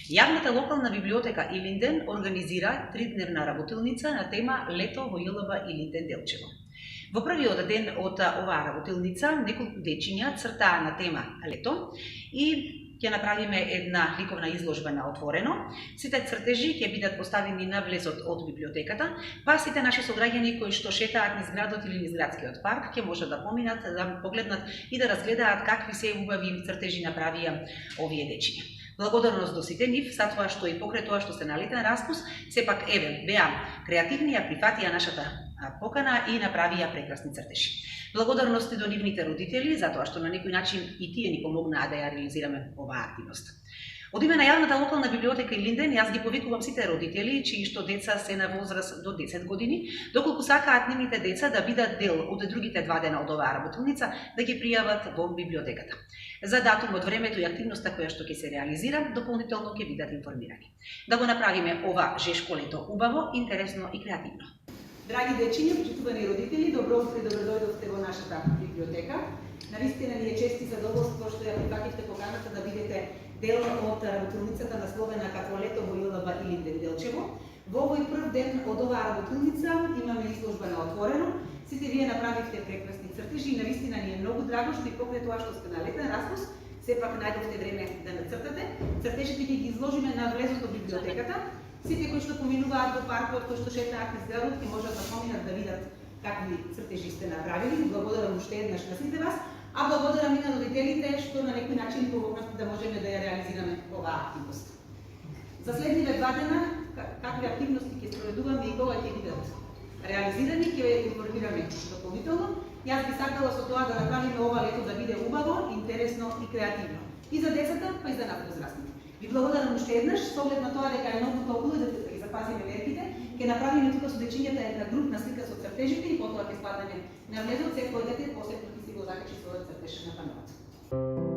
Јавната локална библиотека Илинден организира 3-дневна работилница на тема Лето во ЈЛБ Илинден Делчево. Во првиот ден од оваа работилница неколку дечиња цртаа на тема Лето и ќе направиме една ликовна изложба на отворено. Сите цртежи ќе бидат поставени на влезот од библиотеката, па сите наши сограѓани кои што шетаат низ градот или низ градскиот парк ќе можат да поминат, да погледнат и да разгледаат какви се убави цртежи направија овие дечиња. Благодарност до сите нив, за тоа што и покрај тоа што се налетен распуст, сепак беа креативни, ја прифатија нашата покана и направија прекрасни цртежи. Благодарности до нивните родители за тоа што на некој начин и тие ни помогнаа да ја реализираме оваа активност. Од име на Јавната локална библиотека Илинден, јас ги повикувам сите родители чии што деца се на возраст до 10 години, доколку сакаат нивните деца да бидат дел од другите 2 дена од оваа работилница, да ги пријават во библиотеката. За датумот, времето и активноста која што ќе се реализира, дополнително ќе бидат информирани. Да го направиме ова жешко лето убаво, интересно и креативно. Драги дечиња, почитувани родители, добро утро и добродојдовте во нашата библиотека. Навистина ни е чест и задоволство што ја прифативте поканата да бидете дел од работилницата насловена како Лето во ЈЛБ Илинден Делчево. Во овој прв ден од оваа работилница имаме изложба на отворено. Сите вие направивте прекрасни цртежи и навистина ни е многу драго што и покрај тоа што сте на летен распуст, сепак најдовте време да нацртате. Цртежите ќе ги изложиме на влезот од библиотеката. Сите кои што поминуваат во паркот, кои што шетаат низ градот, ќе можат да поминат да видат какви цртежи сте направили. Благодарам уште еднаш на сите вас, а благодарам и на родителите што на некој начин помогнавте да можеме да ја реализираме оваа активност. За следниве 2 дена какви активности ќе спроведуваме и кога ќе бидат реализирани, ќе ве информираме дополнително. Јас би сакала со тоа да направиме ова лето да биде убаво, интересно и креативно. И за децата, па и за нас возрастните. Ви благодарам уште еднаш, со оглед на тоа дека е многу топло и да ги запазиме мерките, ќе направиме тука со дечињата една групна слика со цртежите и потоа ќе спаднеме на влезот, секој дете посебно ќе си го закачи својот цртеж на паноот.